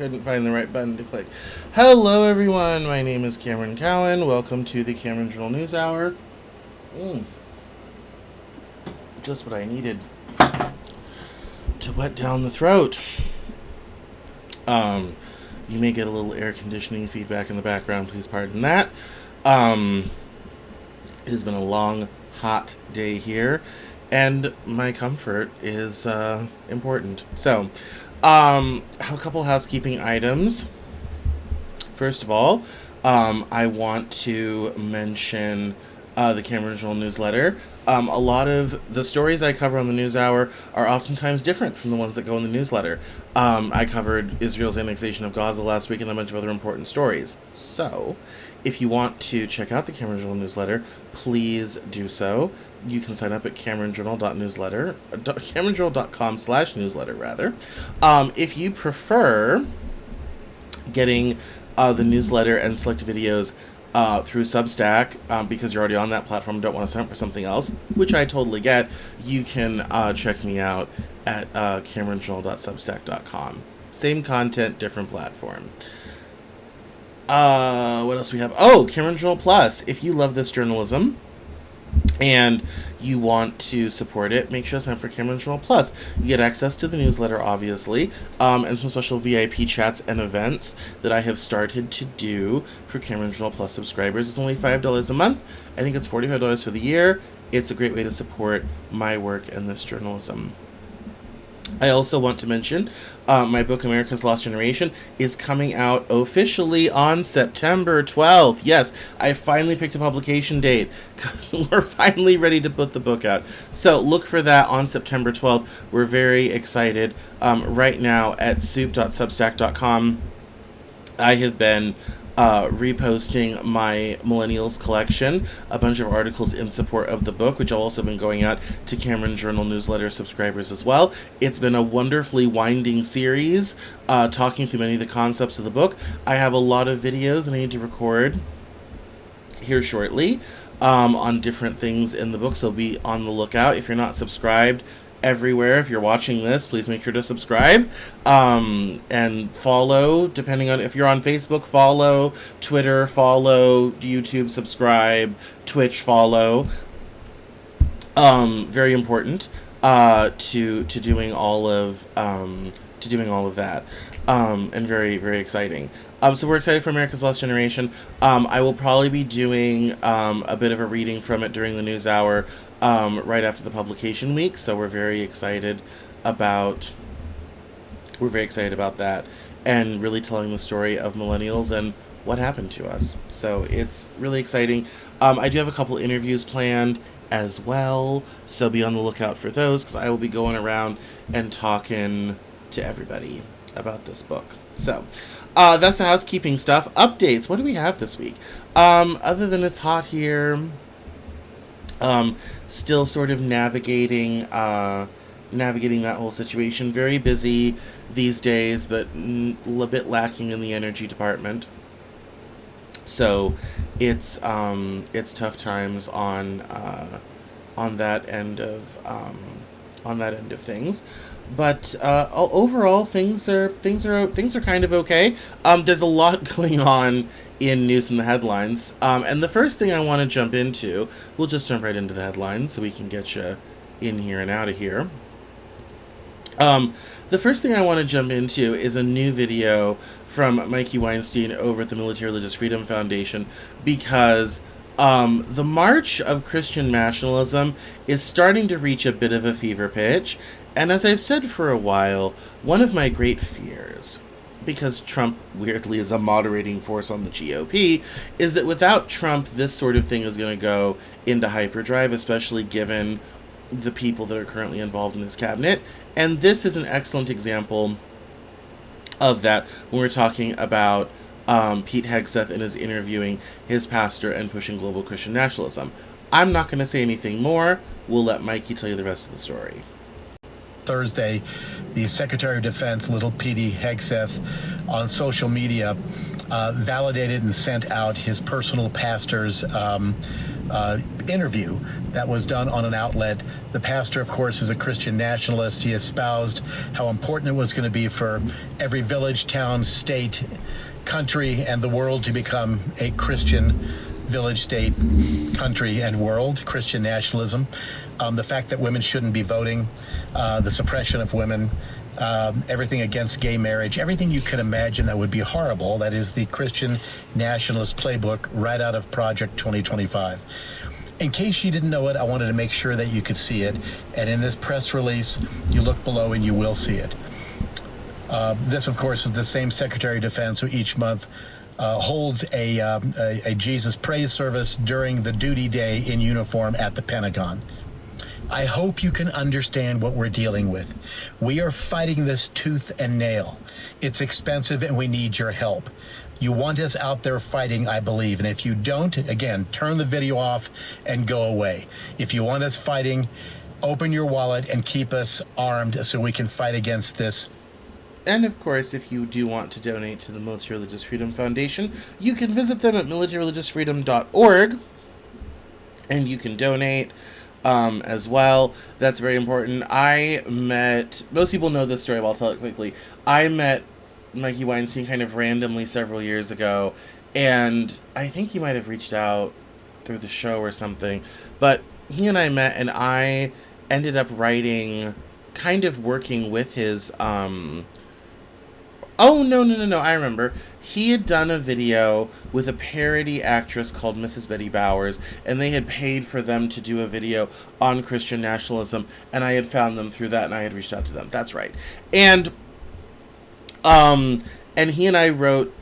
couldn't find the right button to click. Hello, everyone. My name is Cameron Cowan. Welcome to the Cameron Journal Newshour. Just what I needed to wet down the throat. You may get a little air conditioning feedback in the background. Please pardon that. It has been a long, hot day here, and my comfort is important. So, a couple housekeeping items. First of all, I want to mention the Cameron Journal newsletter. A lot of the stories I cover on the NewsHour are oftentimes different from the ones that go in the newsletter. I covered Israel's annexation of Gaza last week and a bunch of other important stories. So, if you want to check out the Cameron Journal newsletter, please do so. You can sign up at cameronjournal.com/newsletter, rather. If you prefer getting the newsletter and select videos through Substack, because you're already on that platform and don't want to sign up for something else, which I totally get, you can check me out at cameronjournal.substack.com. Same content, different platform. What else we have? Oh, Cameron Journal Plus. If you love this journalism and you want to support it, make sure to sign up for Cameron Journal Plus. You get access to the newsletter, obviously, and some special VIP chats and events that I have started to do for Cameron Journal Plus subscribers. It's only $5 a month. I think it's $45 for the year. It's a great way to support my work and this journalism. I also want to mention my book, America's Lost Generation, is coming out officially on September 12th. Yes, I finally picked a publication date because we're finally ready to put the book out. So look for that on September 12th. We're very excited. Right now at soup.substack.com, I have been reposting my Millennials collection, a bunch of articles in support of the book, which have also been going out to Cameron Journal newsletter subscribers as well. It's been a wonderfully winding series, talking through many of the concepts of the book. I have a lot of videos that I need to record here shortly on different things in the book, so be on the lookout. If you're not subscribed everywhere, if you're watching this, please make sure to subscribe and follow, depending on if you're on Facebook, follow, Twitter, follow, YouTube, subscribe, Twitch, follow. Very important to doing all of that, and very, very exciting. So we're excited for America's Lost Generation. I will probably be doing a bit of a reading from it during the NewsHour right after the publication week. So we're very excited about that, and really telling the story of millennials and what happened to us. So it's really exciting. I do have a couple interviews planned as well, so be on the lookout for those, because I will be going around and talking to everybody about this book. So that's the housekeeping stuff. Updates. What do we have this week? Other than it's hot here, still sort of navigating that whole situation. Very busy these days, but a bit lacking in the energy department. So it's tough times on that end of things. But overall, things are kind of okay. There's a lot going on in news and the headlines. And the first thing I want to jump into, we'll just jump right into the headlines so we can get you in here and out of here. The first thing I want to jump into is a new video from Mikey Weinstein over at the Military Religious Freedom Foundation, because the march of Christian nationalism is starting to reach a bit of a fever pitch. And as I've said for a while, one of my great fears, because Trump weirdly is a moderating force on the GOP, is that without Trump, this sort of thing is going to go into hyperdrive, especially given the people that are currently involved in his cabinet. And this is an excellent example of that when we're talking about Pete Hegseth and his interviewing his pastor and pushing global Christian nationalism. I'm not going to say anything more. We'll let Mikey tell you the rest of the story. Thursday, the Secretary of Defense, Little Pete Hegseth, on social media validated and sent out his personal pastor's interview that was done on an outlet. The pastor, of course, is a Christian nationalist. He espoused how important it was going to be for every village, town, state, country, and the world to become a Christian village, state, country, and world, Christian nationalism. The fact that women shouldn't be voting, the suppression of women, everything against gay marriage, everything you can imagine that would be horrible. That is the Christian nationalist playbook right out of Project 2025. In case you didn't know it, I wanted to make sure that you could see it. And in this press release, you look below and you will see it. This, of course, is the same Secretary of Defense who each month holds a Jesus praise service during the duty day in uniform at the Pentagon. I hope you can understand what we're dealing with. We are fighting this tooth and nail. It's expensive and we need your help. You want us out there fighting, I believe. And if you don't, again, turn the video off and go away. If you want us fighting, open your wallet and keep us armed so we can fight against this. And of course, if you do want to donate to the Military Religious Freedom Foundation, you can visit them at militaryreligiousfreedom.org and you can donate as well. That's very important. Most people know this story, but I'll tell it quickly. I met Mikey Weinstein kind of randomly several years ago, and I think he might have reached out through the show or something, but he and I met, and I ended up working with his, oh, no, I remember. He had done a video with a parody actress called Mrs. Betty Bowers, and they had paid for them to do a video on Christian nationalism, and I had found them through that, and I had reached out to them. That's right. And he and I wrote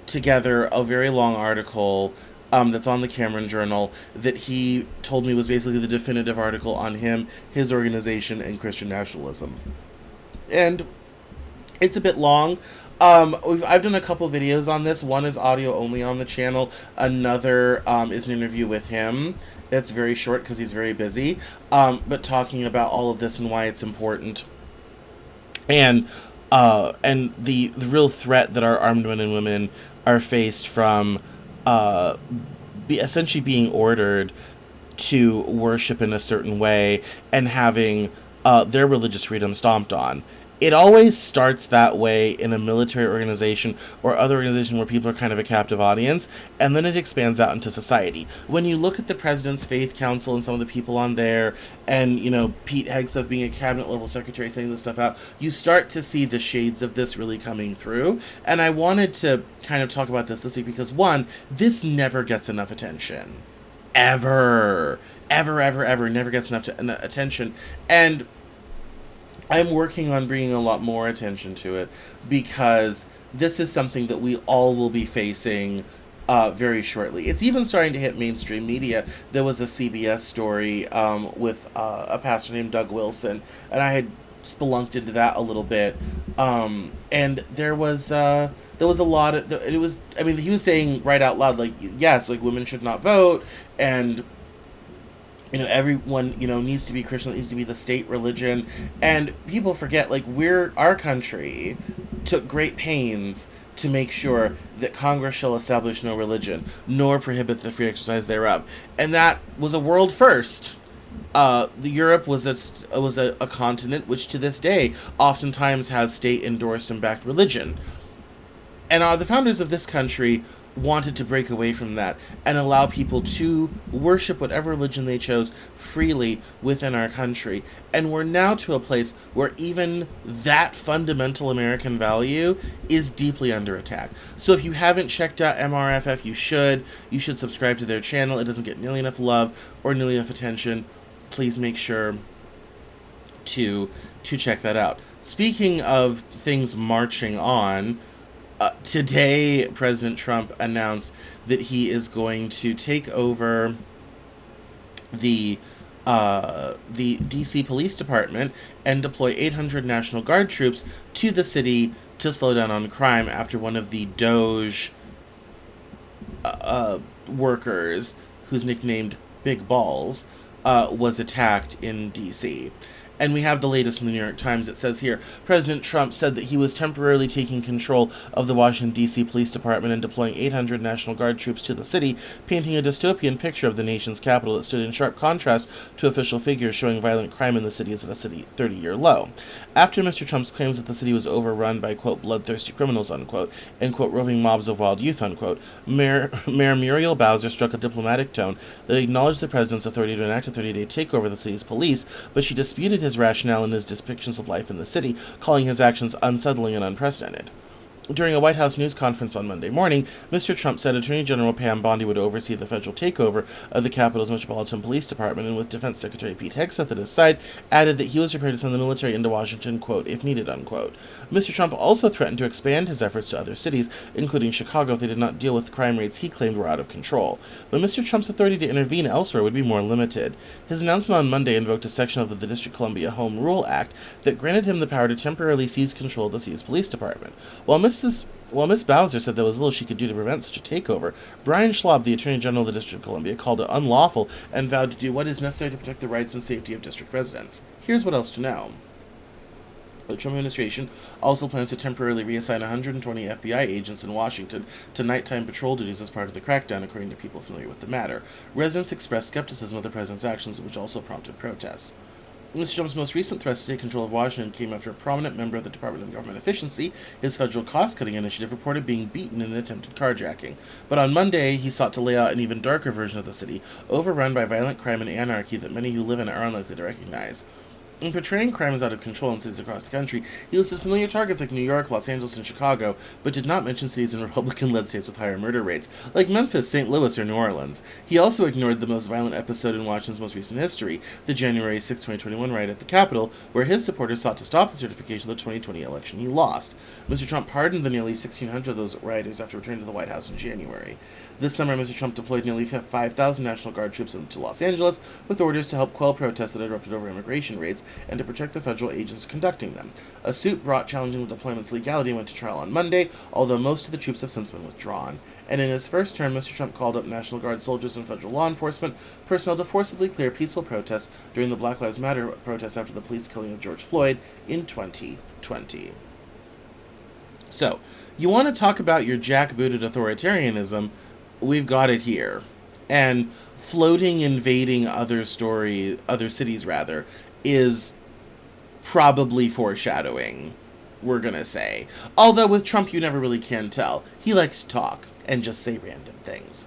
together a very long article that's on the Cameron Journal that he told me was basically the definitive article on him, his organization, and Christian nationalism. And it's a bit long. I've done a couple videos on this. One is audio only on the channel. Another is an interview with him. It's very short because he's very busy, but talking about all of this and why it's important. And the real threat that our armed men and women are faced from essentially being ordered to worship in a certain way and having their religious freedom stomped on. It always starts that way in a military organization or other organization where people are kind of a captive audience, and then it expands out into society. When you look at the President's Faith Council and some of the people on there, and, Pete Hegseth being a cabinet-level secretary saying this stuff out, you start to see the shades of this really coming through. And I wanted to kind of talk about this week because, one, this never gets enough attention. Ever never gets enough attention. And I'm working on bringing a lot more attention to it because this is something that we all will be facing very shortly. It's even starting to hit mainstream media. There was a CBS story with a pastor named Doug Wilson, and I had spelunked into that a little bit. And there was a lot of, he was saying right out loud, like, yes, like women should not vote, and everyone, needs to be Christian, it needs to be the state religion. And people forget, like, our country took great pains to make sure that Congress shall establish no religion, nor prohibit the free exercise thereof. And that was a world first. Europe was a continent which to this day oftentimes has state-endorsed and backed religion. And the founders of this country wanted to break away from that and allow people to worship whatever religion they chose freely within our country. And we're now to a place where even that fundamental American value is deeply under attack. So if you haven't checked out MRFF, you should. You should subscribe to their channel. It doesn't get nearly enough love or nearly enough attention. Please make sure to check that out. Speaking of things marching on, today, President Trump announced that he is going to take over the D.C. Police Department and deploy 800 National Guard troops to the city to slow down on crime after one of the Doge workers, who's nicknamed Big Balls, was attacked in D.C. And we have the latest from the New York Times. It says here, President Trump said that he was temporarily taking control of the Washington, D.C. Police Department and deploying 800 National Guard troops to the city, painting a dystopian picture of the nation's capital that stood in sharp contrast to official figures showing violent crime in the city is at a 30-year low. After Mr. Trump's claims that the city was overrun by, quote, bloodthirsty criminals, unquote, and, quote, roving mobs of wild youth, unquote, Mayor Muriel Bowser struck a diplomatic tone that acknowledged the president's authority to enact a 30-day takeover of the city's police, but she disputed his rationale and his depictions of life in the city, calling his actions unsettling and unprecedented. During a White House news conference on Monday morning, Mr. Trump said Attorney General Pam Bondi would oversee the federal takeover of the Capitol's Metropolitan Police Department, and with Defense Secretary Pete Hegseth at his side, added that he was prepared to send the military into Washington, quote, if needed, unquote. Mr. Trump also threatened to expand his efforts to other cities, including Chicago, if they did not deal with crime rates he claimed were out of control. But Mr. Trump's authority to intervene elsewhere would be more limited. His announcement on Monday invoked a section of the District of Columbia Home Rule Act that granted him the power to temporarily seize control of the city's police department. While Miss Bowser said there was little she could do to prevent such a takeover, Brian Schwab, the Attorney General of the District of Columbia, called it unlawful and vowed to do what is necessary to protect the rights and safety of district residents. Here's what else to know. The Trump administration also plans to temporarily reassign 120 FBI agents in Washington to nighttime patrol duties as part of the crackdown, according to people familiar with the matter. Residents expressed skepticism of the president's actions, which also prompted protests. Mr. Trump's most recent threats to take control of Washington came after a prominent member of the Department of Government Efficiency, his federal cost-cutting initiative, reported being beaten in an attempted carjacking. But on Monday, he sought to lay out an even darker version of the city, overrun by violent crime and anarchy that many who live in it are unlikely to recognize. In portraying crime as out of control in cities across the country, he listed familiar targets like New York, Los Angeles, and Chicago, but did not mention cities in Republican-led states with higher murder rates, like Memphis, St. Louis, or New Orleans. He also ignored the most violent episode in Washington's most recent history, the January 6, 2021 riot at the Capitol, where his supporters sought to stop the certification of the 2020 election he lost. Mr. Trump pardoned the nearly 1,600 of those rioters after returning to the White House in January. This summer, Mr. Trump deployed nearly 5,000 National Guard troops into Los Angeles, with orders to help quell protests that erupted over immigration raids, and to protect the federal agents conducting them. A suit brought challenging the deployment's legality went to trial on Monday, although most of the troops have since been withdrawn. And in his first term, Mr. Trump called up National Guard soldiers and federal law enforcement personnel to forcibly clear peaceful protests during the Black Lives Matter protests after the police killing of George Floyd in 2020. So, you want to talk about your jackbooted authoritarianism? We've got it here. And floating invading other cities is probably foreshadowing, we're gonna say. Although with Trump you never really can tell. He likes to talk and just say random things.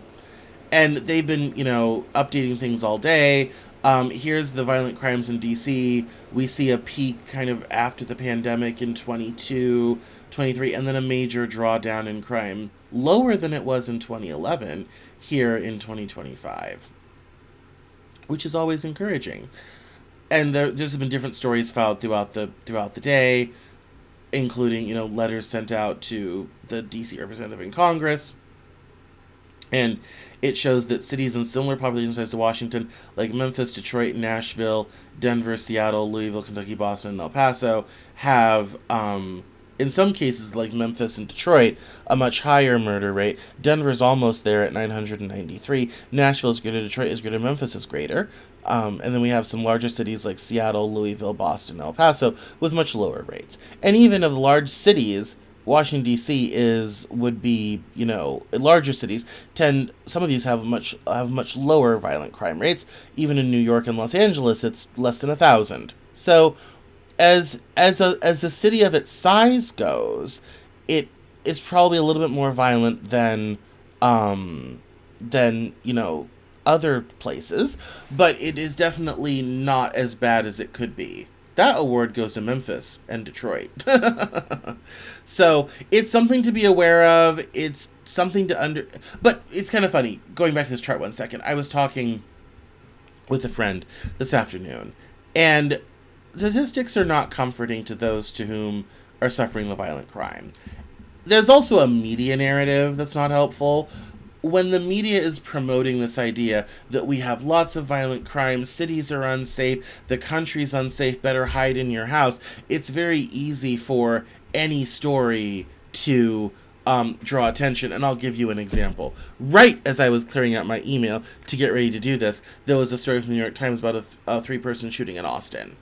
And they've been, updating things all day. Here's the violent crimes in D.C. We see a peak kind of after the pandemic in 22, 23, and then a major drawdown in crime, lower than it was in 2011, here in 2025, which is always encouraging. And there's been different stories filed throughout the day, including, letters sent out to the D.C. representative in Congress. And it shows that cities in similar population size to Washington, like Memphis, Detroit, Nashville, Denver, Seattle, Louisville, Kentucky, Boston, and El Paso, have, in some cases, like Memphis and Detroit, a much higher murder rate. Denver's almost there at 993. Nashville is greater, Detroit is greater, Memphis is greater. And then we have some larger cities like Seattle, Louisville, Boston, El Paso with much lower rates. And even of large cities, Washington D.C. would be larger cities some of these have much lower violent crime rates. Even in New York and Los Angeles, it's less than 1,000. So, as the city of its size goes, it is probably a little bit more violent than other places, but it is definitely not as bad as it could be. That award goes to Memphis and Detroit. So it's something to be aware of. It's something to but it's kind of funny. Going back to this chart 1 second, I was talking with a friend this afternoon, and statistics are not comforting to those to whom are suffering the violent crime. There's also a media narrative that's not helpful. When the media is promoting this idea that we have lots of violent crimes, cities are unsafe, the country's unsafe, better hide in your house, it's very easy for any story to draw attention. And I'll give you an example. Right as I was clearing out my email to get ready to do this, there was a story from the New York Times about a 3-person shooting in Austin.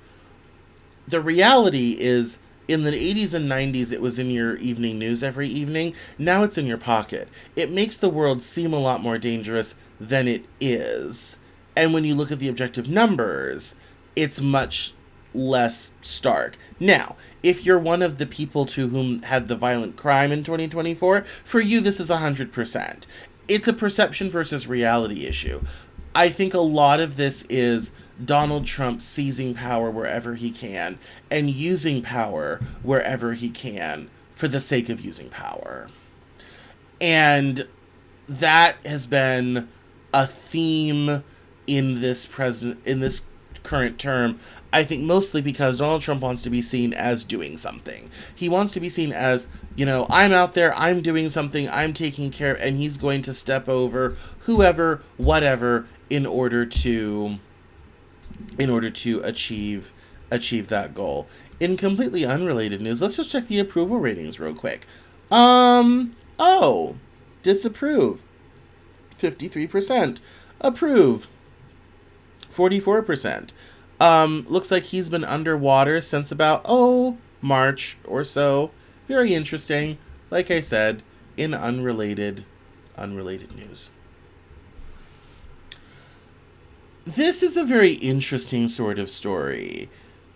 The reality is, in the 80s and 90s, it was in your evening news every evening. Now it's in your pocket. It makes the world seem a lot more dangerous than it is. And when you look at the objective numbers, it's much less stark. Now, if you're one of the people to whom had the violent crime in 2024, for you this is 100%. It's a perception versus reality issue. I think a lot of this is Donald Trump seizing power wherever he can and using power wherever he can for the sake of using power. And that has been a theme in this current term. I think mostly because Donald Trump wants to be seen as doing something. He wants to be seen as, I'm out there, I'm doing something, I'm taking care, and he's going to step over whoever, whatever, in order to achieve that goal. In completely unrelated news, let's just check the approval ratings real quick. Disapprove, 53%. Approve, 44%. Looks like he's been underwater since about, March or so. Very interesting. Like I said, in unrelated news. This is a very interesting sort of story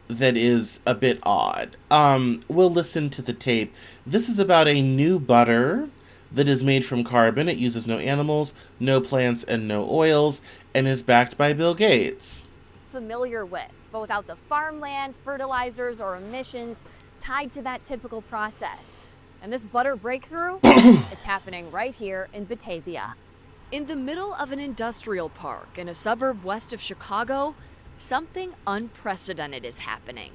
that is a bit odd. We'll listen to the tape. This is about a new butter that is made from carbon. It uses no animals, no plants, and no oils, and is backed by Bill Gates. Familiar with, but without the farmland, fertilizers, or emissions tied to that typical process. And this butter breakthrough, it's happening right here in Batavia. In the middle of an industrial park in a suburb west of Chicago, something unprecedented is happening.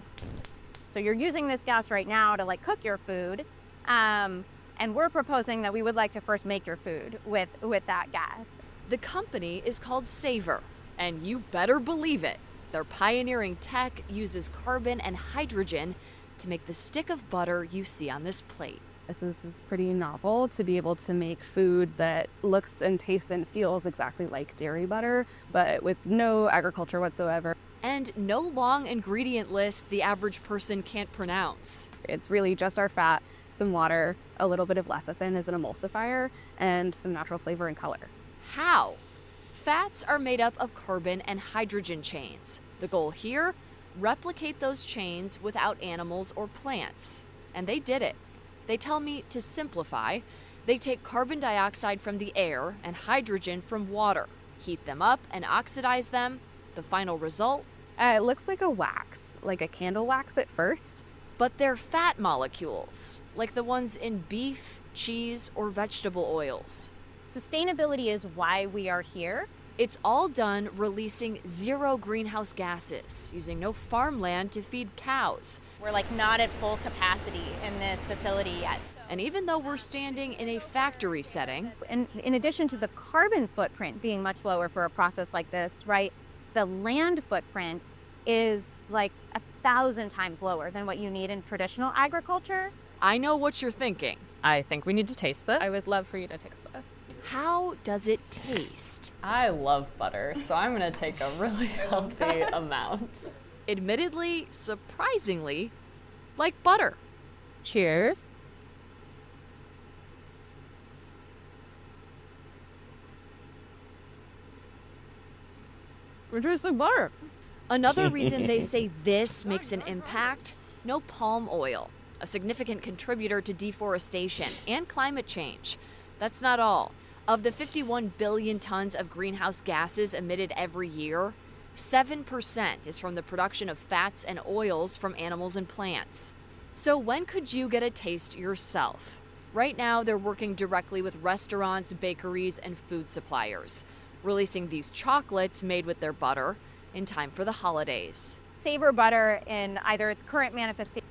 So you're using this gas right now to cook your food, and we're proposing that we would like to first make your food with that gas. The company is called Savor, and you better believe it. Their pioneering tech uses carbon and hydrogen to make the stick of butter you see on this plate. This is pretty novel to be able to make food that looks and tastes and feels exactly like dairy butter, but with no agriculture whatsoever. And no long ingredient list the average person can't pronounce. It's really just our fat, some water, a little bit of lecithin as an emulsifier, and some natural flavor and color. How? Fats are made up of carbon and hydrogen chains. The goal here? Replicate those chains without animals or plants. And they did it. They tell me to simplify. They take carbon dioxide from the air and hydrogen from water, heat them up and oxidize them. The final result? It looks like a wax, like a candle wax at first. But they're fat molecules, like the ones in beef, cheese, or vegetable oils. Sustainability is why we are here. It's all done releasing zero greenhouse gases, using no farmland to feed cows. We're not at full capacity in this facility yet. And even though we're standing in a factory setting, And in addition to the carbon footprint being much lower for a process like this, right, the land footprint is 1,000 times lower than what you need in traditional agriculture. I know what you're thinking. I think we need to taste it. I would love for you to taste this. How does it taste? I love butter, so I'm going to take a really healthy amount. Admittedly, surprisingly, like butter. Cheers. It tastes like butter. Another reason they say this makes an impact: no palm oil, a significant contributor to deforestation and climate change. That's not all. Of the 51 billion tons of greenhouse gases emitted every year, 7% is from the production of fats and oils from animals and plants. So when could you get a taste yourself? Right now, they're working directly with restaurants, bakeries, and food suppliers, releasing these chocolates made with their butter in time for the holidays. Savor butter in either its current manifestation.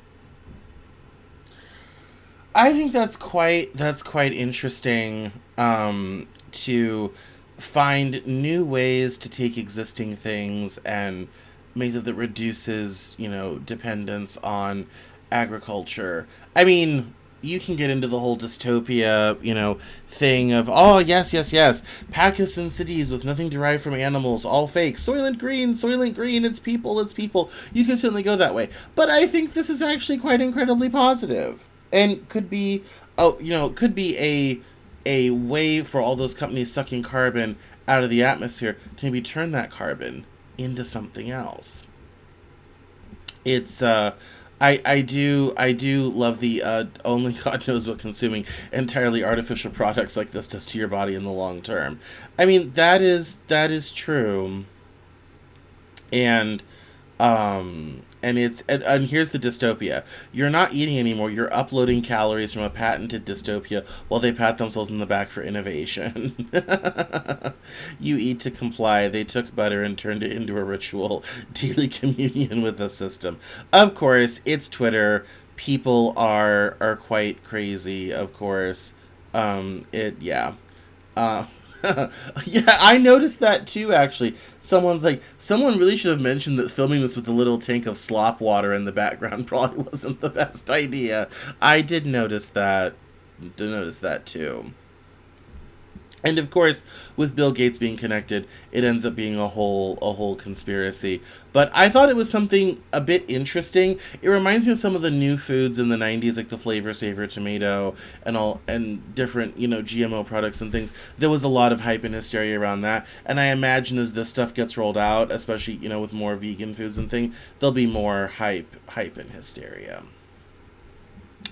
I think that's quite interesting to find new ways to take existing things and make it that reduces, dependence on agriculture. I mean, you can get into the whole dystopia, thing of, oh, yes, yes, yes, Pakistan cities with nothing derived from animals, all fake. Soylent Green, it's people, it's people. You can certainly go that way. But I think this is actually quite incredibly positive. And could be, a way for all those companies sucking carbon out of the atmosphere to maybe turn that carbon into something else. It's, I do love the only God knows what consuming entirely artificial products like this does to your body in the long term. I mean, that is true. And and here's the dystopia. You're not eating anymore. You're uploading calories from a patented dystopia while they pat themselves in the back for innovation. You eat to comply. They took butter and turned it into a ritual. Daily communion with the system. Of course, it's Twitter. People are quite crazy, of course. Yeah. Yeah, I noticed that too, actually. Someone really should have mentioned that filming this with a little tank of slop water in the background probably wasn't the best idea. I did notice that. Too. And of course, with Bill Gates being connected, it ends up being a whole conspiracy. But I thought it was something a bit interesting. It reminds me of some of the new foods in the 90s, like the Flavor Saver tomato and different, GMO products and things. There was a lot of hype and hysteria around that. And I imagine as this stuff gets rolled out, especially, with more vegan foods and things, there'll be more hype and hysteria.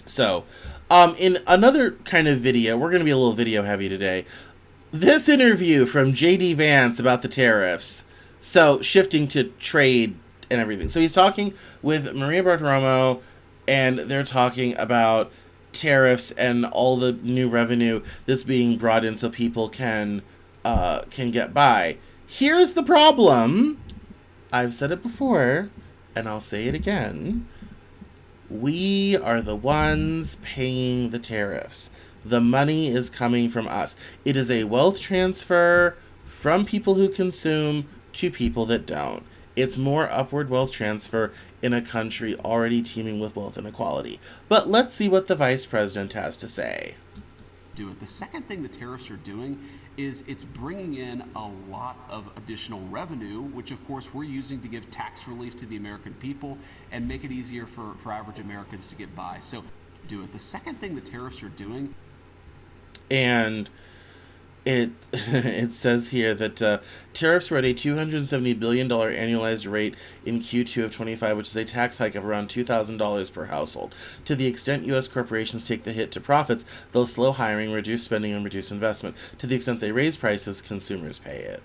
So, in another kind of video, we're going to be a little video heavy today. This interview from JD Vance about the tariffs. So, shifting to trade and everything. So, he's talking with Maria Bartiromo, and they're talking about tariffs and all the new revenue that's being brought in so people can get by. Here's the problem. I've said it before, and I'll say it again. We are the ones paying the tariffs. The money is coming from us. It is a wealth transfer from people who consume to people that don't. It's more upward wealth transfer in a country already teeming with wealth inequality. But let's see what the vice president has to say. The second thing the tariffs are doing is it's bringing in a lot of additional revenue, which of course we're using to give tax relief to the American people and make it easier for average Americans to get by. So the second thing the tariffs are doing. And it says here that tariffs were at a $270 billion annualized rate in Q2 of 25, which is a tax hike of around $2,000 per household. To the extent U.S. corporations take the hit to profits, they'll slow hiring, reduce spending, and reduce investment. To the extent they raise prices, consumers pay it.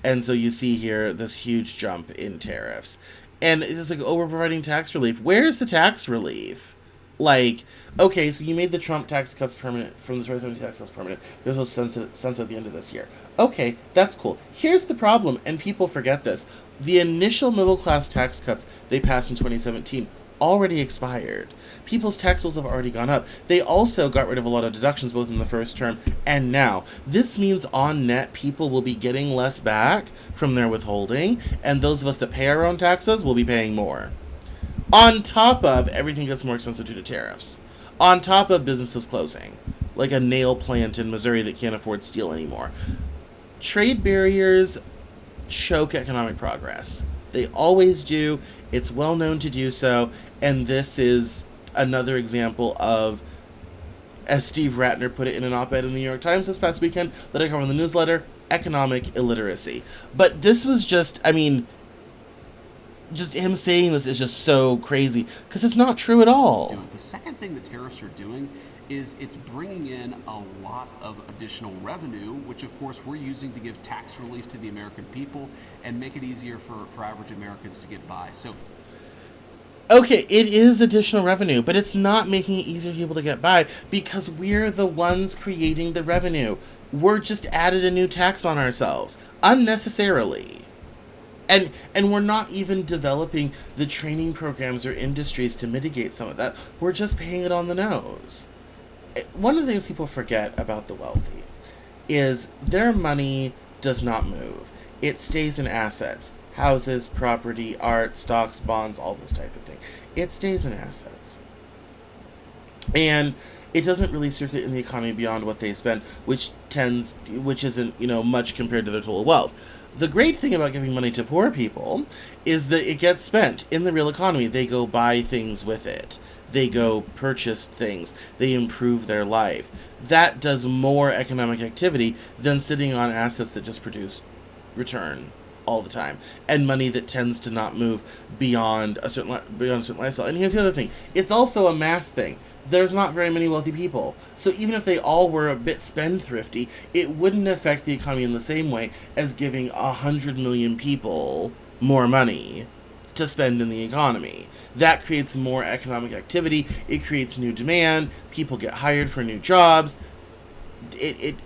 And so you see here this huge jump in tariffs. And it's just like, oh, we're providing tax relief. Where's the tax relief? Like, okay, so you made the Trump tax cuts permanent, from the 2017 tax cuts permanent. They're supposed to sunset at the end of this year. Okay, that's cool. Here's the problem, and people forget this. The initial middle-class tax cuts they passed in 2017 already expired. People's tax bills have already gone up. They also got rid of a lot of deductions both in the first term and now. This means on net, people will be getting less back from their withholding, and those of us that pay our own taxes will be paying more. On top of everything gets more expensive due to tariffs. On top of businesses closing, like a nail plant in Missouri that can't afford steel anymore. Trade barriers choke economic progress. They always do. It's well known to do so. And this is another example of, as Steve Ratner put it in an op-ed in the New York Times this past weekend that I covered in the newsletter, economic illiteracy. But this was just him saying this is just so crazy because it's not true at all. The second thing the tariffs are doing is it's bringing in a lot of additional revenue, which of course we're using to give tax relief to the American people and make it easier for average Americans to get by. So, okay, it is additional revenue, but it's not making it easier for people to get by because we're the ones creating the revenue. We're just added a new tax on ourselves unnecessarily. And we're not even developing the training programs or industries to mitigate some of that. We're just paying it on the nose. One of the things people forget about the wealthy is their money does not move. It stays in assets. Houses, property, art, stocks, bonds, all this type of thing. It stays in assets. And it doesn't really circulate in the economy beyond what they spend, which isn't, much compared to their total wealth. The great thing about giving money to poor people is that it gets spent in the real economy. They go buy things with it. They go purchase things. They improve their life. That does more economic activity than sitting on assets that just produce return all the time, and money that tends to not move beyond a certain lifestyle. And here's the other thing: it's also a mass thing. There's not very many wealthy people, so even if they all were a bit spendthrifty, it wouldn't affect the economy in the same way as giving 100 million people more money to spend in the economy. That creates more economic activity. It creates new demand. People get hired for new jobs.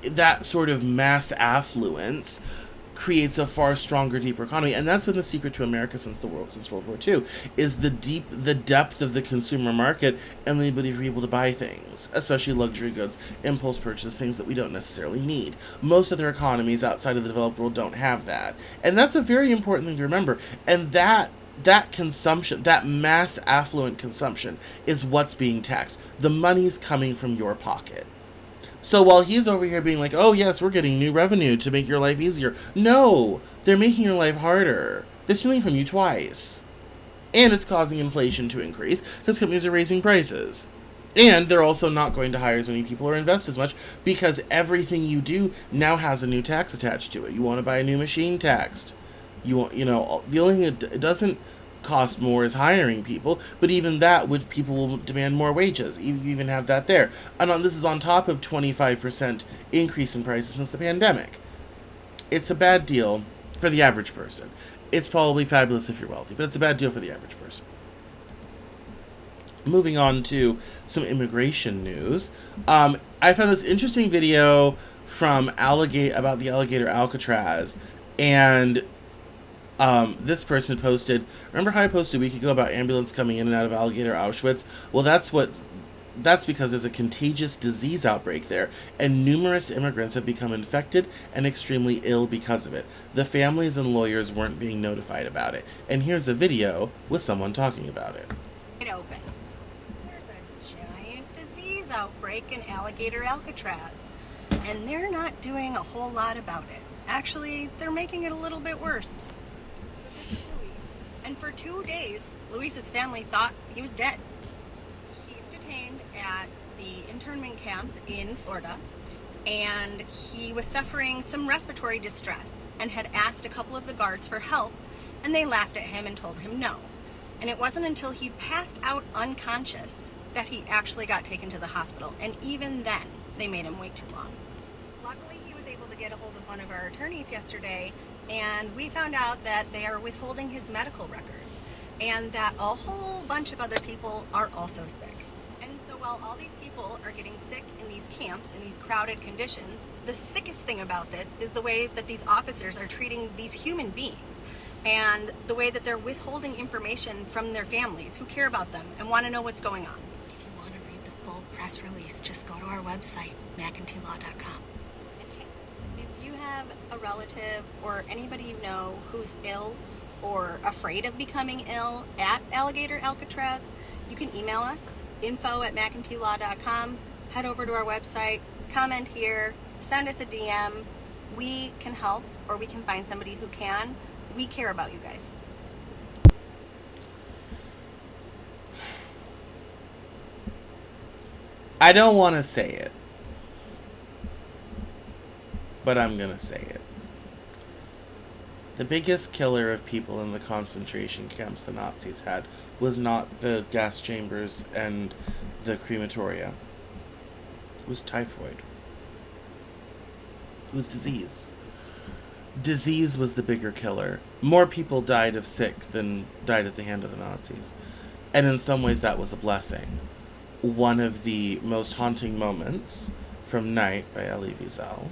That sort of mass affluence creates a far stronger, deeper economy, and that's been the secret to America since World War II, is the depth of the consumer market and the ability for people to buy things, especially luxury goods, impulse purchase, things that we don't necessarily need. Most other economies outside of the developed world don't have that, and that's a very important thing to remember. And that consumption, that mass affluent consumption, is what's being taxed. The money's coming from your pocket. So while he's over here being like, oh yes, we're getting new revenue to make your life easier. No, they're making your life harder. They're stealing from you twice. And it's causing inflation to increase because companies are raising prices. And they're also not going to hire as many people or invest as much because everything you do now has a new tax attached to it. You want to buy a new machine, taxed. The only thing that it doesn't cost more is hiring people, but even that, people will demand more wages. You even have that there. And this is on top of 25% increase in prices since the pandemic. It's a bad deal for the average person. It's probably fabulous if you're wealthy, but it's a bad deal for the average person. Moving on to some immigration news. I found this interesting video from about the Alligator Alcatraz, and this person posted, remember how I posted a week ago about ambulance coming in and out of Alligator Auschwitz? Well, that's because there's a contagious disease outbreak there, and numerous immigrants have become infected and extremely ill because of it. The families and lawyers weren't being notified about it. And here's a video with someone talking about it. It opened. There's a giant disease outbreak in Alligator Alcatraz, and they're not doing a whole lot about it. Actually, they're making it a little bit worse. This is Luis, and for 2 days, Luis's family thought he was dead. He's detained at the internment camp in Florida, and he was suffering some respiratory distress and had asked a couple of the guards for help, and they laughed at him and told him no. And it wasn't until he passed out unconscious that he actually got taken to the hospital, and even then, they made him wait too long. Luckily, he was able to get a hold of one of our attorneys yesterday, and we found out that they are withholding his medical records and that a whole bunch of other people are also sick. And so while all these people are getting sick in these camps in these crowded conditions, the sickest thing about this is the way that these officers are treating these human beings and the way that they're withholding information from their families who care about them and want to know what's going on. If you want to read the full press release, just go to our website, mcintlaw.com. If you have a relative or anybody you know who's ill or afraid of becoming ill at Alligator Alcatraz, you can email us, info@mcintlaw.com, head over to our website, comment here, send us a DM. We can help, or we can find somebody who can. We care about you guys. I don't want to say it, but I'm going to say it. The biggest killer of people in the concentration camps the Nazis had was not the gas chambers and the crematoria. It was typhoid. It was disease. Disease was the bigger killer. More people died of sick than died at the hand of the Nazis. And in some ways that was a blessing. One of the most haunting moments from Night by Elie Wiesel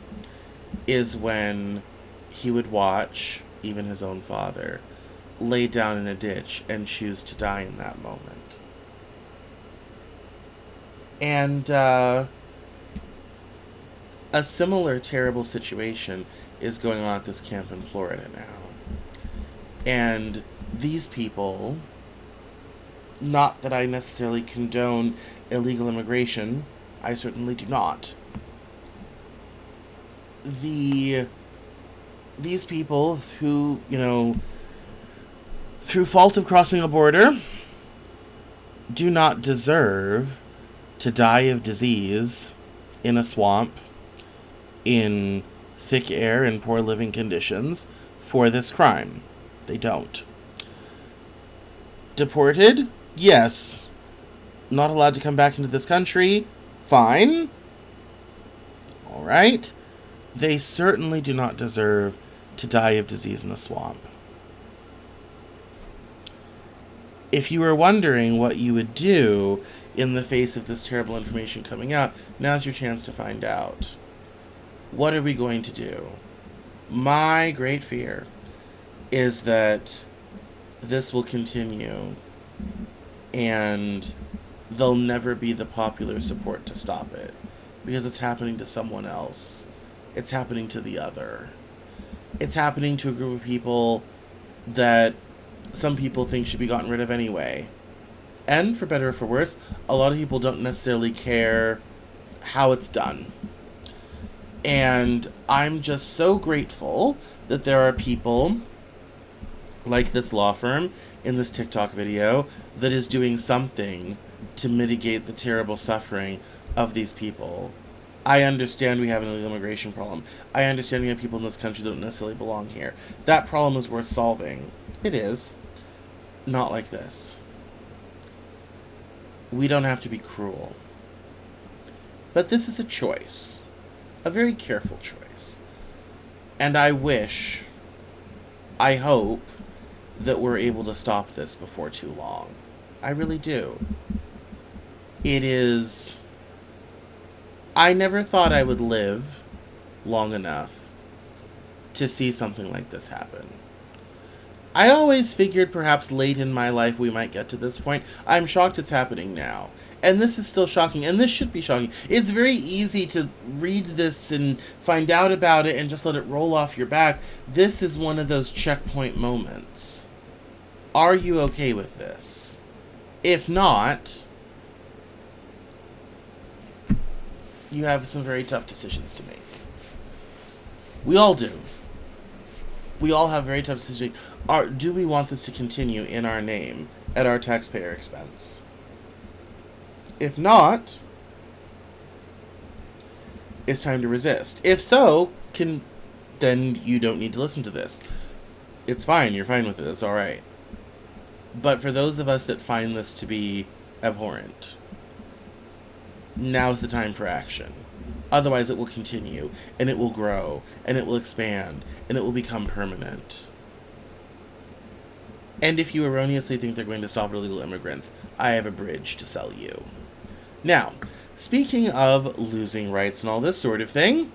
is when he would watch even his own father lay down in a ditch and choose to die in that moment. And a similar terrible situation is going on at this camp in Florida now. And these people, Not that I necessarily condone illegal immigration. I certainly do not. These people who, through fault of crossing a border, do not deserve to die of disease in a swamp, in thick air and poor living conditions for this crime. They don't. Deported? Yes. Not allowed to come back into this country? Fine. All right. They certainly do not deserve to die of disease in a swamp. If you were wondering what you would do in the face of this terrible information coming out, now's your chance to find out. What are we going to do? My great fear is that this will continue and there'll never be the popular support to stop it because it's happening to someone else. It's happening to the other. It's happening to a group of people that some people think should be gotten rid of anyway. And for better or for worse, a lot of people don't necessarily care how it's done. And I'm just so grateful that there are people like this law firm in this TikTok video that is doing something to mitigate the terrible suffering of these people. I understand we have an illegal immigration problem. I understand we have people in this country that don't necessarily belong here. That problem is worth solving. It is. Not like this. We don't have to be cruel. But this is a choice. A very careful choice. And I hope that we're able to stop this before too long. I really do. I never thought I would live long enough to see something like this happen. I always figured perhaps late in my life we might get to this point. I'm shocked it's happening now. And this is still shocking, and this should be shocking. It's very easy to read this and find out about it and just let it roll off your back. This is one of those checkpoint moments. Are you okay with this? If not, you have some very tough decisions to make. We all do. We all have very tough decisions. Do we want this to continue in our name, at our taxpayer expense? If not, it's time to resist. If so, then you don't need to listen to this. It's fine. You're fine with it. It's all right. But for those of us that find this to be abhorrent, now's the time for action. Otherwise, it will continue, and it will grow, and it will expand, and it will become permanent. And if you erroneously think they're going to stop illegal immigrants, I have a bridge to sell you. Now, speaking of losing rights and all this sort of thing,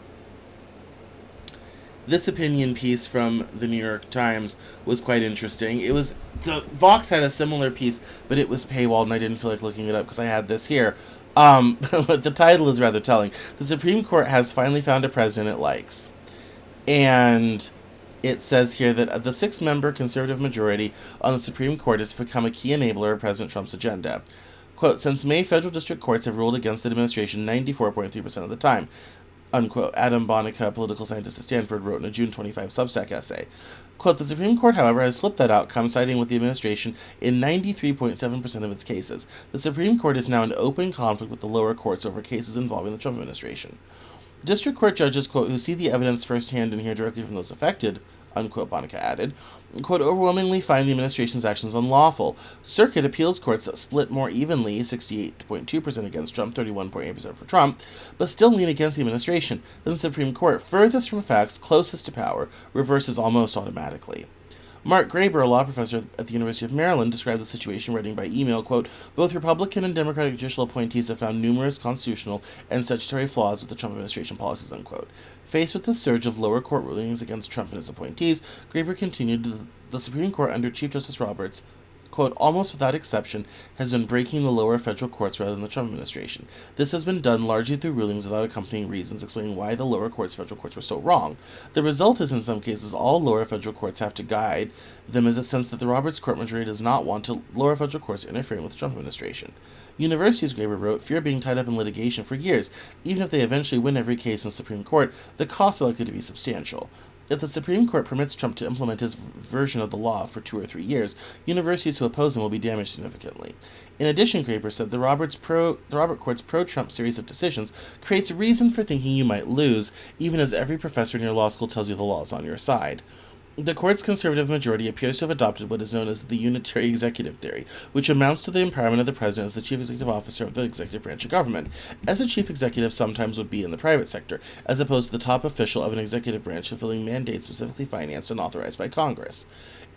this opinion piece from the New York Times was quite interesting. Vox had a similar piece, but it was paywalled, and I didn't feel like looking it up because I had this here. But the title is rather telling. The Supreme Court has finally found a president it likes. And it says here that the 6-member conservative majority on the Supreme Court has become a key enabler of President Trump's agenda. Quote, since May, federal district courts have ruled against the administration 94.3% of the time. Unquote. Adam Bonica, political scientist at Stanford, wrote in a June 25 Substack essay. Quote, the Supreme Court, however, has flipped that outcome, siding with the administration in 93.7% of its cases. The Supreme Court is now in open conflict with the lower courts over cases involving the Trump administration. District court judges, quote, who see the evidence firsthand and hear directly from those affected, unquote, Bonica added, quote, overwhelmingly find the administration's actions unlawful. Circuit appeals courts split more evenly, 68.2% against Trump, 31.8% for Trump, but still lean against the administration. Then the Supreme Court, furthest from facts, closest to power, reverses almost automatically. Mark Graber, a law professor at the University of Maryland, described the situation writing by email, quote, both Republican and Democratic judicial appointees have found numerous constitutional and statutory flaws with the Trump administration policies, unquote. Faced with the surge of lower court rulings against Trump and his appointees, Graber continued, the Supreme Court under Chief Justice Roberts, quote, almost without exception, has been breaking the lower federal courts rather than the Trump administration. This has been done largely through rulings without accompanying reasons explaining why the lower courts, federal courts, were so wrong. The result is, in some cases, all lower federal courts have to guide them is a sense that the Roberts court majority does not want lower federal courts interfering with the Trump administration. Universities, Graber wrote, fear being tied up in litigation for years. Even if they eventually win every case in the Supreme Court, the costs are likely to be substantial. If the Supreme Court permits Trump to implement his version of the law for 2 or 3 years, universities who oppose him will be damaged significantly. In addition, Graber said the Robert Court's pro-Trump series of decisions creates reason for thinking you might lose, even as every professor in your law school tells you the law is on your side. The court's conservative majority appears to have adopted what is known as the unitary executive theory, which amounts to the empowerment of the president as the chief executive officer of the executive branch of government, as the chief executive sometimes would be in the private sector, as opposed to the top official of an executive branch fulfilling mandates specifically financed and authorized by Congress.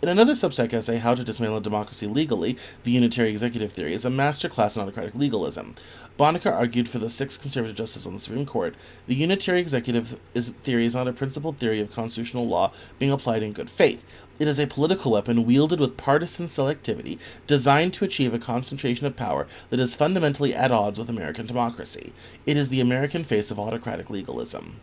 In another Substack essay, How to Dismantle Democracy Legally, the Unitary Executive Theory is a masterclass in autocratic legalism. Bonica argued for the 6 conservative justices on the Supreme Court. The Unitary Executive Theory is not a principled theory of constitutional law being applied in good faith. It is a political weapon wielded with partisan selectivity, designed to achieve a concentration of power that is fundamentally at odds with American democracy. It is the American face of autocratic legalism.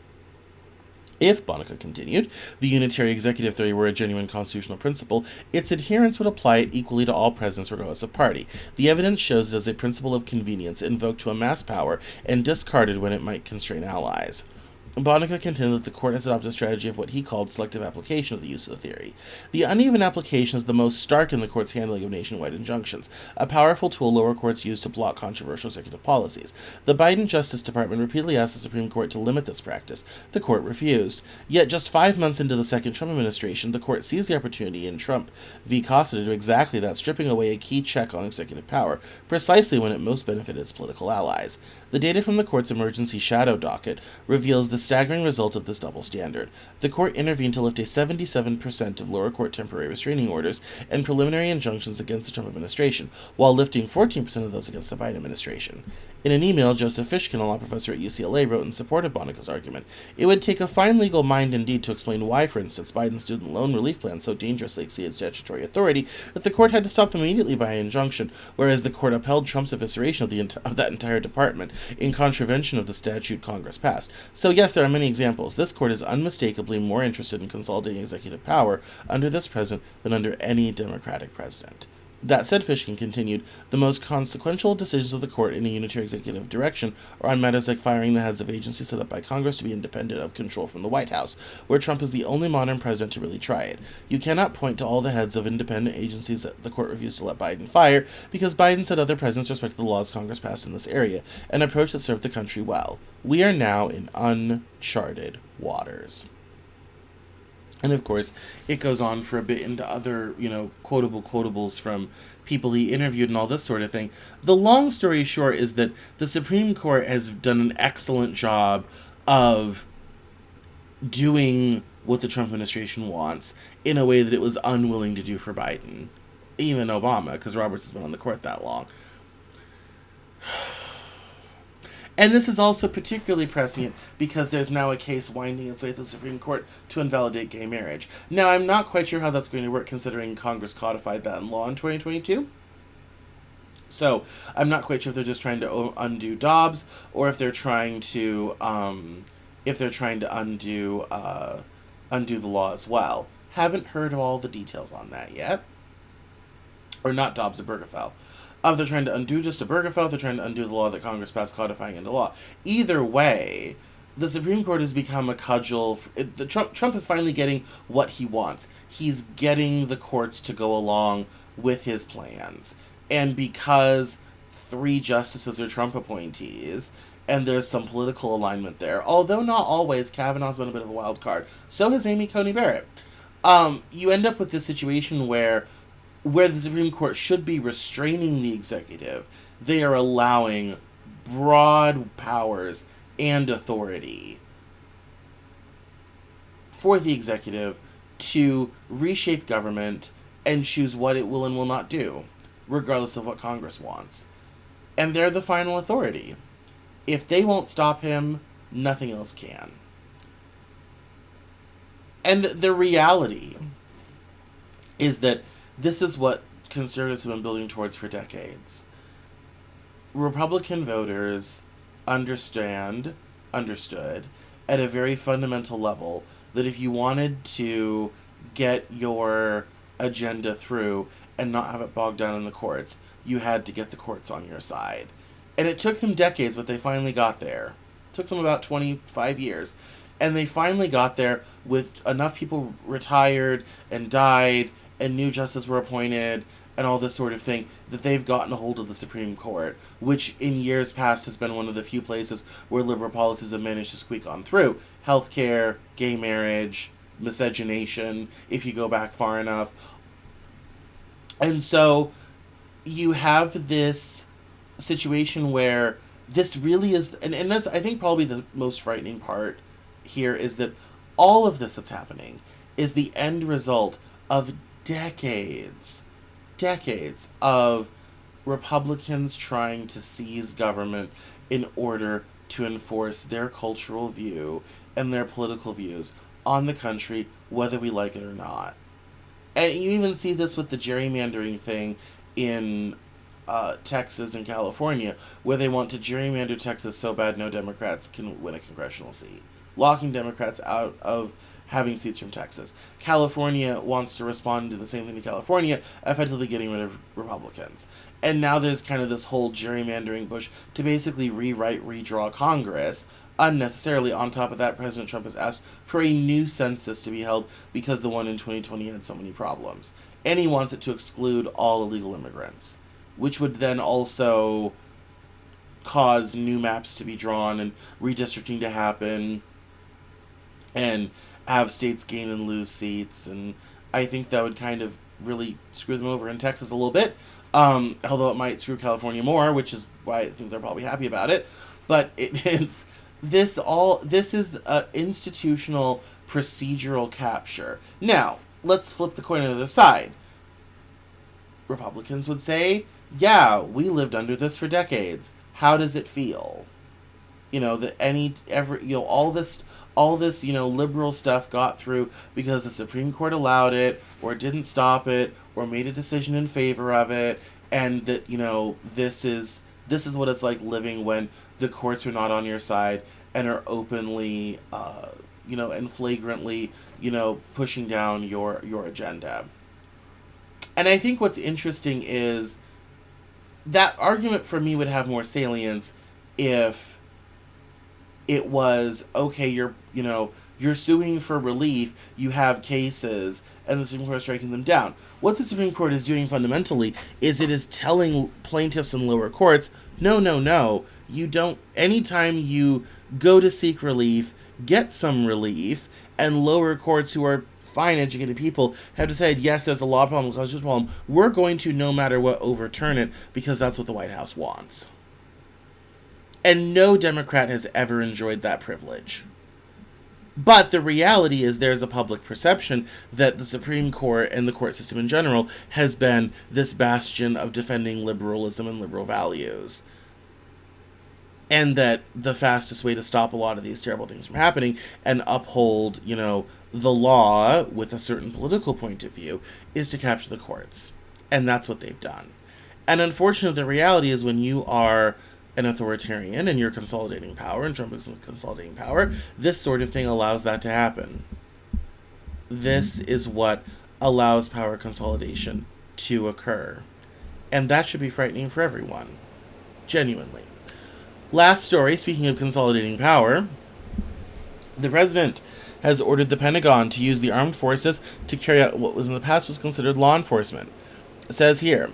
If, Bonica continued, the unitary executive theory were a genuine constitutional principle, its adherents would apply it equally to all presidents regardless of party. The evidence shows it as a principle of convenience invoked to amass power and discarded when it might constrain allies. Bonica contended that the court has adopted a strategy of what he called selective application of the use of the theory. The uneven application is the most stark in the court's handling of nationwide injunctions, a powerful tool lower courts use to block controversial executive policies. The Biden Justice Department repeatedly asked the Supreme Court to limit this practice. The court refused. Yet just 5 months into the second Trump administration, the court seized the opportunity in Trump v. Costa to do exactly that, stripping away a key check on executive power, precisely when it most benefited its political allies. The data from the court's emergency shadow docket reveals the staggering result of this double standard. The court intervened to lift a 77% of lower court temporary restraining orders and preliminary injunctions against the Trump administration, while lifting 14% of those against the Biden administration. In an email, Joseph Fishkin, a law professor at UCLA, wrote in support of Bonica's argument, "It would take a fine legal mind indeed to explain why, for instance, Biden's student loan relief plan so dangerously exceeded statutory authority that the court had to stop immediately by injunction, whereas the court upheld Trump's evisceration of that entire department in contravention of the statute Congress passed. So yes, there are many examples. This court is unmistakably more interested in consolidating executive power under this president than under any Democratic president." That said, Fishkin continued, the most consequential decisions of the court in a unitary executive direction are on matters like firing the heads of agencies set up by Congress to be independent of control from the White House, where Trump is the only modern president to really try it. You cannot point to all the heads of independent agencies that the court refused to let Biden fire, because Biden said other presidents respected the laws Congress passed in this area, an approach that served the country well. We are now in uncharted waters. And of course, it goes on for a bit into other, quotables from people he interviewed and all this sort of thing. The long story short is that the Supreme Court has done an excellent job of doing what the Trump administration wants in a way that it was unwilling to do for Biden. Even Obama, because Roberts has been on the court that long. And this is also particularly prescient because there's now a case winding its way through the Supreme Court to invalidate gay marriage. Now, I'm not quite sure how that's going to work considering Congress codified that in law in 2022. So, I'm not quite sure if they're just trying to undo Dobbs or if they're trying to undo the law as well. Haven't heard of all the details on that yet. Or not Dobbs, Obergefell. They're trying to undo just Obergefell, they're trying to undo the law that Congress passed codifying into law. Either way, the Supreme Court has become a cudgel. Trump is finally getting what he wants. He's getting the courts to go along with his plans. And because 3 justices are Trump appointees, and there's some political alignment there, although not always, Kavanaugh's been a bit of a wild card. So has Amy Coney Barrett. You end up with this situation where the Supreme Court should be restraining the executive, they are allowing broad powers and authority for the executive to reshape government and choose what it will and will not do, regardless of what Congress wants. And they're the final authority. If they won't stop him, nothing else can. And the reality is that this is what conservatives have been building towards for decades. Republican voters understood at a very fundamental level that if you wanted to get your agenda through and not have it bogged down in the courts, you had to get the courts on your side. And it took them decades, but they finally got there. It took them about 25 years. And they finally got there with enough people retired and died and new justices were appointed and all this sort of thing, that they've gotten a hold of the Supreme Court, which in years past has been one of the few places where liberal policies have managed to squeak on through. Healthcare, gay marriage, miscegenation, if you go back far enough. And so you have this situation where this really is, and that's, I think, probably the most frightening part here, is that all of this that's happening is the end result of decades of Republicans trying to seize government in order to enforce their cultural view and their political views on the country, whether we like it or not. And you even see this with the gerrymandering thing in Texas and California, where they want to gerrymander Texas so bad no Democrats can win a congressional seat, locking Democrats out of having seats from Texas. California wants to respond to the same thing to California, effectively getting rid of Republicans. And now there's kind of this whole gerrymandering push to basically redraw Congress unnecessarily. On top of that, President Trump has asked for a new census to be held because the one in 2020 had so many problems. And he wants it to exclude all illegal immigrants, which would then also cause new maps to be drawn and redistricting to happen and have states gain and lose seats. And I think that would kind of really screw them over in Texas a little bit, although it might screw California more, which is why I think they're probably happy about it. But this is institutional procedural capture. Now, let's flip the coin on the other side. Republicans would say, yeah, we lived under this for decades. How does it feel? All this, liberal stuff got through because the Supreme Court allowed it, or didn't stop it, or made a decision in favor of it, and that, this is what it's like living when the courts are not on your side and are openly, and flagrantly, pushing down your agenda. And I think what's interesting is that argument for me would have more salience if it was, okay, you're suing for relief, you have cases, and the Supreme Court is striking them down. What the Supreme Court is doing fundamentally is it is telling plaintiffs in lower courts, no, you don't, anytime you go to seek relief, get some relief, and lower courts who are fine educated people have decided, yes, there's a law problem, constitutional problem, we're going to, no matter what, overturn it because that's what the White House wants. And no Democrat has ever enjoyed that privilege. But the reality is there's a public perception that the Supreme Court and the court system in general has been this bastion of defending liberalism and liberal values. And that the fastest way to stop a lot of these terrible things from happening and uphold, the law with a certain political point of view is to capture the courts. And that's what they've done. And unfortunately, the reality is when you are an authoritarian and you're consolidating power, and Trump is consolidating power, this sort of thing allows that to happen. This is what allows power consolidation to occur. And that should be frightening for everyone. Genuinely. Last story, speaking of consolidating power, the president has ordered the Pentagon to use the armed forces to carry out what was in the past was considered law enforcement. It says here,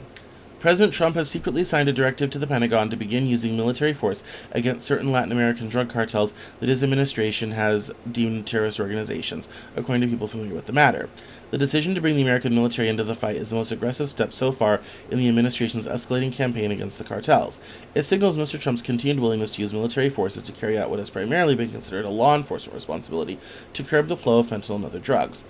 President Trump has secretly signed a directive to the Pentagon to begin using military force against certain Latin American drug cartels that his administration has deemed terrorist organizations, according to people familiar with the matter. The decision to bring the American military into the fight is the most aggressive step so far in the administration's escalating campaign against the cartels. It signals Mr. Trump's continued willingness to use military forces to carry out what has primarily been considered a law enforcement responsibility to curb the flow of fentanyl and other drugs.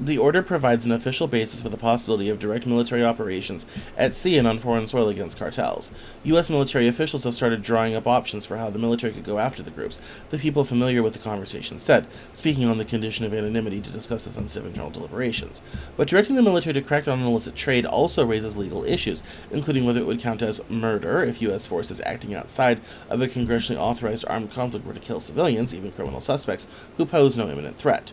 The order provides an official basis for the possibility of direct military operations at sea and on foreign soil against cartels. U.S. military officials have started drawing up options for how the military could go after the groups, the people familiar with the conversation said, speaking on the condition of anonymity to discuss the sensitive internal deliberations. But directing the military to crack down on illicit trade also raises legal issues, including whether it would count as murder if U.S. forces acting outside of a congressionally authorized armed conflict were to kill civilians, even criminal suspects, who pose no imminent threat.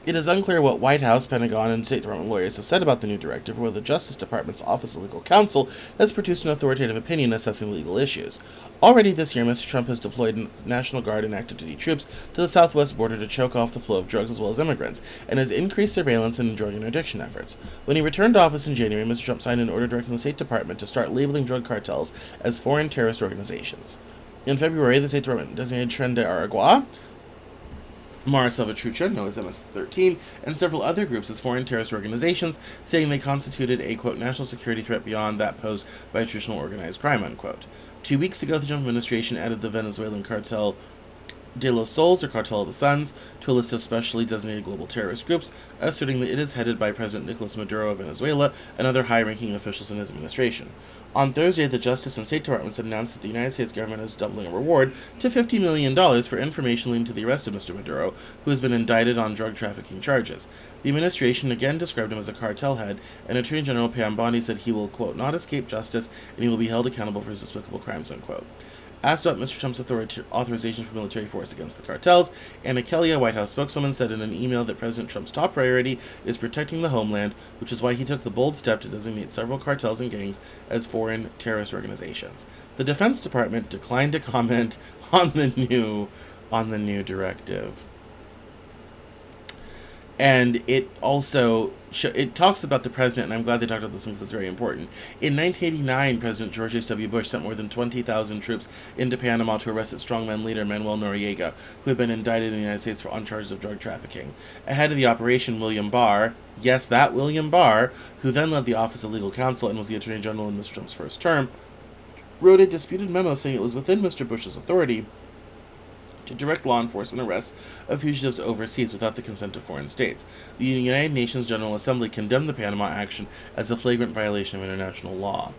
It is unclear what White House, Pentagon, and State Department lawyers have said about the new directive, or whether the Justice Department's Office of Legal Counsel has produced an authoritative opinion assessing legal issues. Already this year, Mr. Trump has deployed National Guard and active duty troops to the southwest border to choke off the flow of drugs as well as immigrants, and has increased surveillance and drug interdiction efforts. When he returned to office in January, Mr. Trump signed an order directing the State Department to start labeling drug cartels as foreign terrorist organizations. In February, the State Department designated Tren de Aragua, Mara Salvatrucha, known as MS-13, and several other groups as foreign terrorist organizations, saying they constituted a, quote, national security threat beyond that posed by traditional organized crime, unquote. 2 weeks ago, the Trump administration added the Venezuelan Cartel de los Soles, or Cartel of the Suns, to a list of specially designated global terrorist groups, asserting that it is headed by President Nicolas Maduro of Venezuela and other high-ranking officials in his administration. On Thursday, the Justice and State Departments announced that the United States government is doubling a reward to $50 million for information leading to the arrest of Mr. Maduro, who has been indicted on drug trafficking charges. The administration again described him as a cartel head, and Attorney General Pam Bondi said he will, quote, not escape justice, and he will be held accountable for his despicable crimes, unquote. Asked about Mr. Trump's authorization for military force against the cartels, Anna Kelly, a White House spokeswoman, said in an email that President Trump's top priority is protecting the homeland, which is why he took the bold step to designate several cartels and gangs as foreign terrorist organizations. The Defense Department declined to comment on the new directive. And it also it talks about the president, and I'm glad they talked about this one because it's very important. In 1989, President George H.W. Bush sent more than 20,000 troops into Panama to arrest its strongman leader Manuel Noriega, who had been indicted in the United States on charges of drug trafficking. Ahead of the operation, William Barr, yes, that William Barr, who then led the Office of Legal Counsel and was the Attorney General in Mr. Trump's first term, wrote a disputed memo saying it was within Mr. Bush's authority to direct law enforcement arrests of fugitives overseas without the consent of foreign states. The United Nations General Assembly condemned the Panama action as a flagrant violation of international law.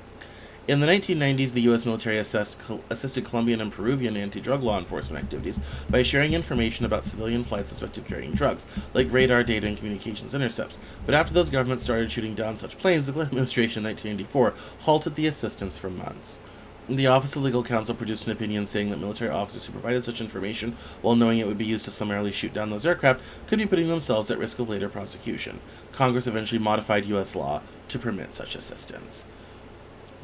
In the 1990s, the U.S. military assisted Colombian and Peruvian anti-drug law enforcement activities by sharing information about civilian flights suspected of carrying drugs, like radar data and communications intercepts. But after those governments started shooting down such planes, the Clinton administration in 1994 halted the assistance for months. The Office of Legal Counsel produced an opinion saying that military officers who provided such information, while knowing it would be used to summarily shoot down those aircraft, could be putting themselves at risk of later prosecution. Congress eventually modified U.S. law to permit such assistance.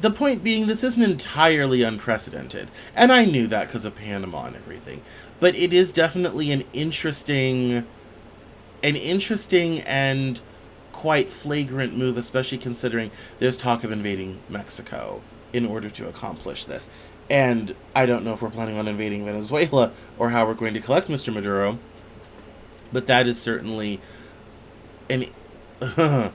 The point being, this isn't entirely unprecedented, and I knew that because of Panama and everything, but it is definitely an interesting and quite flagrant move, especially considering there's talk of invading Mexico in order to accomplish this. And I don't know if we're planning on invading Venezuela or how we're going to collect Mr. Maduro, but that is certainly that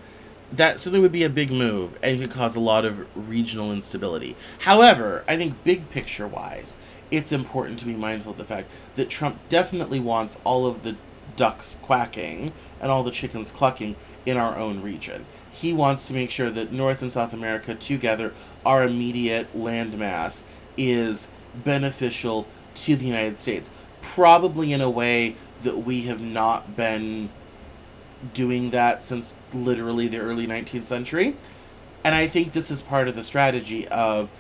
certainly would be a big move and could cause a lot of regional instability. However, I think big picture wise, it's important to be mindful of the fact that Trump definitely wants all of the ducks quacking and all the chickens clucking in our own region. He wants to make sure that North and South America together, our immediate landmass, is beneficial to the United States. Probably in a way that we have not been doing that since literally the early 19th century. And I think this is part of the strategy of,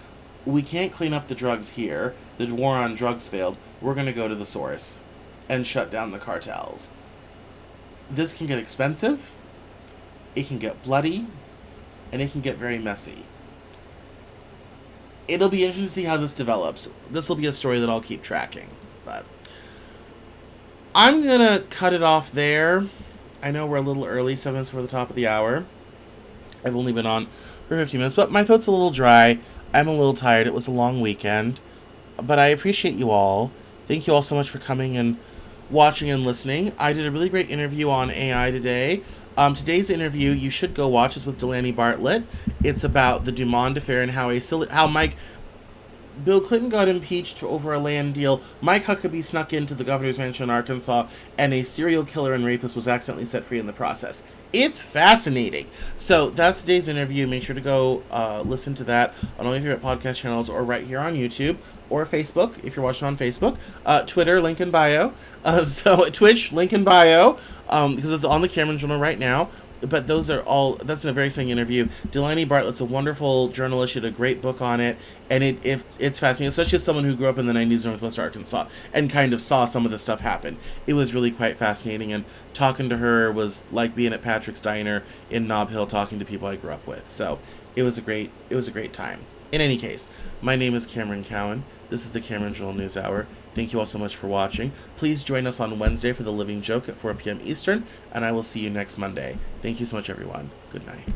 we can't clean up the drugs here. The war on drugs failed. We're going to go to the source and shut down the cartels. This can get expensive. It can get bloody, and it can get very messy. It'll be interesting to see how this develops. This will be a story that I'll keep tracking. But I'm going to cut it off there. I know we're a little early, 7 minutes before the top of the hour. I've only been on for 15 minutes, but my throat's a little dry. I'm a little tired. It was a long weekend. But I appreciate you all. Thank you all so much for coming and watching and listening. I did a really great interview on AI today. Today's interview, you should go watch, is with Delaney Bartlett. It's about the Dumond affair and how Bill Clinton got impeached over a land deal. Mike Huckabee snuck into the governor's mansion in Arkansas, and a serial killer and rapist was accidentally set free in the process. It's fascinating. So that's today's interview. Make sure to go listen to that on all of your podcast channels, or right here on YouTube, or Facebook if you're watching on Facebook. Twitter, link in bio. So Twitch, link in bio, because it's on the Cameron Journal right now. But those are all, that's a very exciting interview. Delaney Bartlett's a wonderful journalist. She had a great book on it. And it's fascinating, especially as someone who grew up in the 90s in Northwest Arkansas and kind of saw some of this stuff happen. It was really quite fascinating. And talking to her was like being at Patrick's Diner in Nob Hill talking to people I grew up with. So it was a great time. In any case, my name is Cameron Cowan. This is the Cameron Journal Newshour. Thank you all so much for watching. Please join us on Wednesday for The Living Joke at 4 p.m. Eastern, and I will see you next Monday. Thank you so much, everyone. Good night.